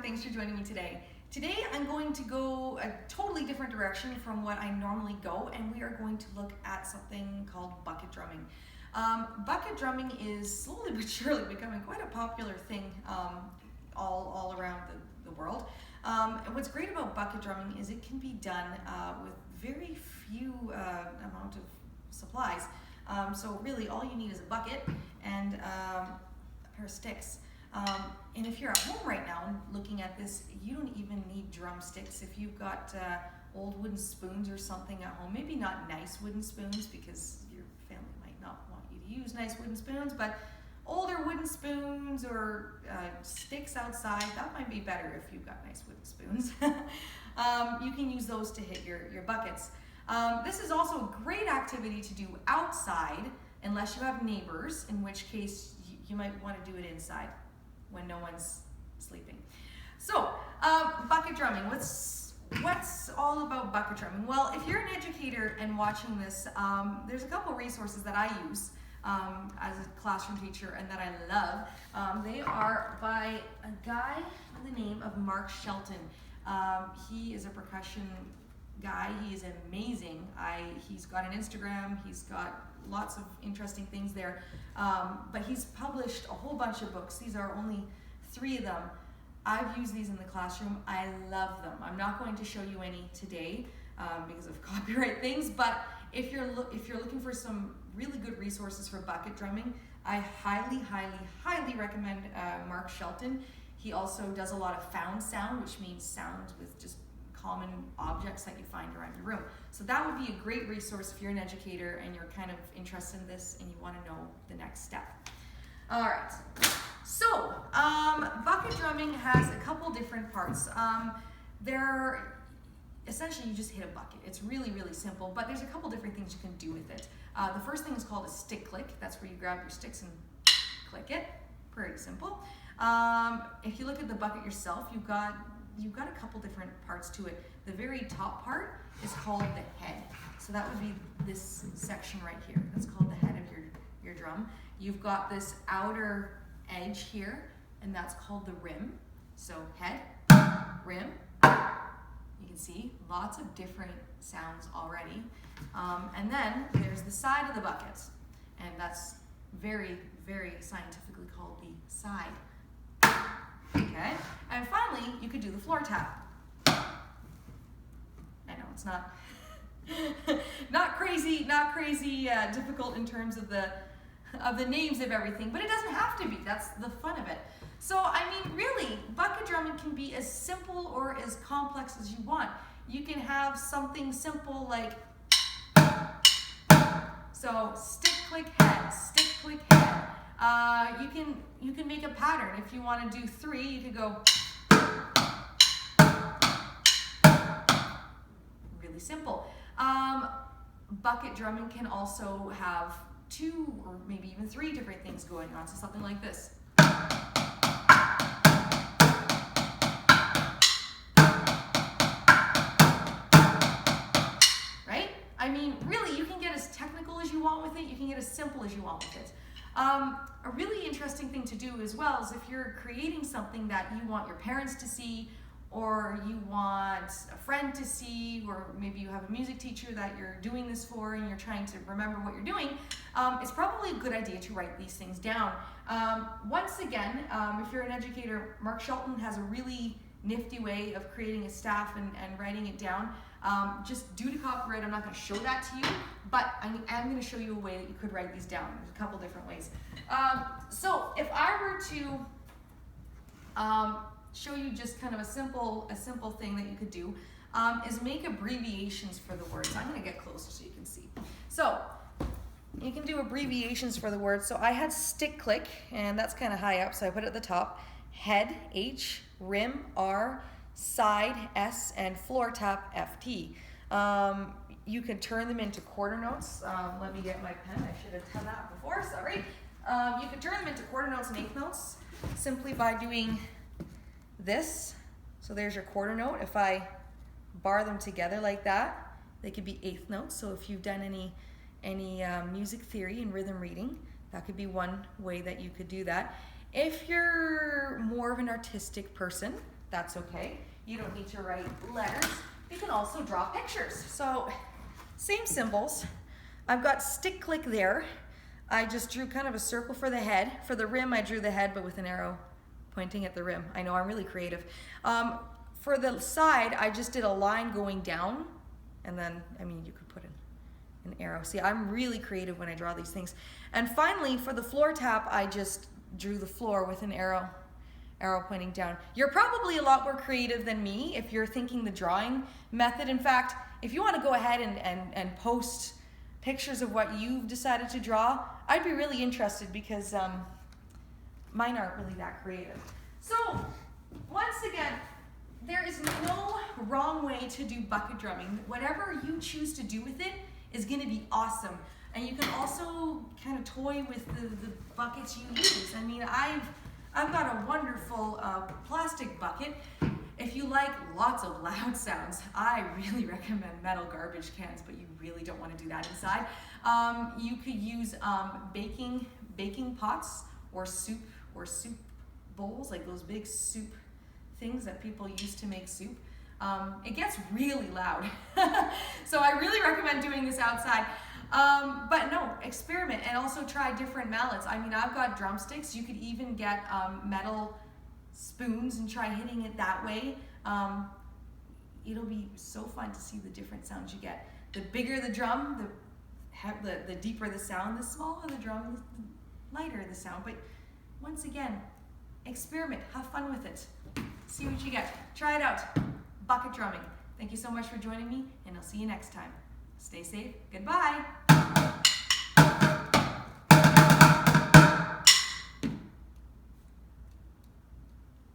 Thanks for joining me today. Today I'm going to go a totally different direction from what I normally go, and we are going to look at something called bucket drumming. Bucket drumming is slowly but surely becoming quite a popular thing all around the world. And what's great about bucket drumming is it can be done with very few amount of supplies. So really all you need is a bucket and a pair of sticks. And if you're at home right now and looking at this, you don't even need drumsticks. If you've got old wooden spoons or something at home, maybe not nice wooden spoons because your family might not want you to use nice wooden spoons, but older wooden spoons or sticks outside, that might be better if you've got nice wooden spoons. You can use those to hit your buckets. This is also a great activity to do outside unless you have neighbors, in which case you might want to do it inside when no one's sleeping. So, bucket drumming, what's all about bucket drumming? Well, if you're an educator and watching this, there's a couple resources that I use as a classroom teacher and that I love. They are by a guy by the name of Mark Shelton. He is a percussion guy. He is amazing. He's got an Instagram. He's got lots of interesting things there. But he's published a whole bunch of books. These are only 3 of them. I've used these in the classroom. I love them. I'm not going to show you any today because of copyright things, but if you're looking for some really good resources for bucket drumming, I highly recommend Mark Shelton. He also does a lot of found sound, which means sounds with just common objects that you find around your room. So that would be a great resource if you're an educator and you're kind of interested in this and you want to know the next step. All right, so bucket drumming has a couple different parts. Essentially you just hit a bucket. It's really simple, but there's a couple different things you can do with it. The first thing is called a stick click. That's where you grab your sticks and click it. Pretty simple. If you look at the bucket yourself, you've got a couple different parts to it. The very top part is called the head. So that would be this section right here. That's called the head of your drum. You've got this outer edge here, and that's called the rim. So head, rim. You can see lots of different sounds already. And then there's the side of the bucket, and that's very scientifically called the side. Okay, and finally, you could do the floor tap. I know it's not crazy difficult in terms of the names of everything, but it doesn't have to be. That's the fun of it. So, I mean, really, bucket drumming can be as simple or as complex as you want. You can have something simple like, so stick, click, head, stick, click, head. You can make a pattern. If you want to do 3, you could go really simple. Bucket drumming can also have 2 or maybe even 3 different things going on. So something like this. Right? I mean, really, you can get as technical as you want with it. You can get as simple as you want with it. A really interesting thing to do as well is if you're creating something that you want your parents to see, or you want a friend to see, or maybe you have a music teacher that you're doing this for and you're trying to remember what you're doing, it's probably a good idea to write these things down. Once again, if you're an educator, Mark Shelton has a really nifty way of creating a staff and writing it down. Just due to copyright, I'm not going to show that to you, but I am going to show you a way that you could write these down. There's a couple different ways. So if I were to show you just kind of a simple thing that you could do, is make abbreviations for the words. I'm going to get closer so you can see. So you can do abbreviations for the words. So I had stick click, and that's kind of high up, so I put it at the top. Head, H, rim, R, side, S, and floor tap, FT. You can turn them into quarter notes. Let me get my pen. I should have done that before, sorry. You can turn them into quarter notes and eighth notes simply by doing this. So there's your quarter note. If I bar them together like that, they could be eighth notes. So if you've done any music theory and rhythm reading, that could be one way that you could do that. If you're more of an artistic person, that's okay. You don't need to write letters. You can also draw pictures. So same symbols. I've got stick click there. I just drew kind of a circle for the head. For the rim, I drew the head, but with an arrow pointing at the rim. I know, I'm really creative. For the side, I just did a line going down, and then, I mean, you could put an arrow. See, I'm really creative when I draw these things. And finally, for the floor tap, I just drew the floor with an arrow pointing down. You're probably a lot more creative than me if you're thinking the drawing method. In fact, if you want to go ahead and post pictures of what you've decided to draw, I'd be really interested, because mine aren't really that creative. So, once again, there is no wrong way to do bucket drumming. Whatever you choose to do with it is going to be awesome. And you can also kind of toy with the buckets you use. I mean, I've got a wonderful plastic bucket. If you like lots of loud sounds, I really recommend metal garbage cans, but you really don't want to do that inside. You could use baking pots or soup bowls, like those big soup things that people use to make soup. It gets really loud. So I really recommend doing this outside. But no, experiment and also try different mallets. I mean, I've got drumsticks. You could even get metal spoons and try hitting it that way. It'll be so fun to see the different sounds you get. The bigger the drum, the deeper the sound. The smaller the drum, the lighter the sound. But once again, experiment, have fun with it. See what you get. Try it out. Bucket drumming. Thank you so much for joining me, and I'll see you next time. Stay safe. Goodbye.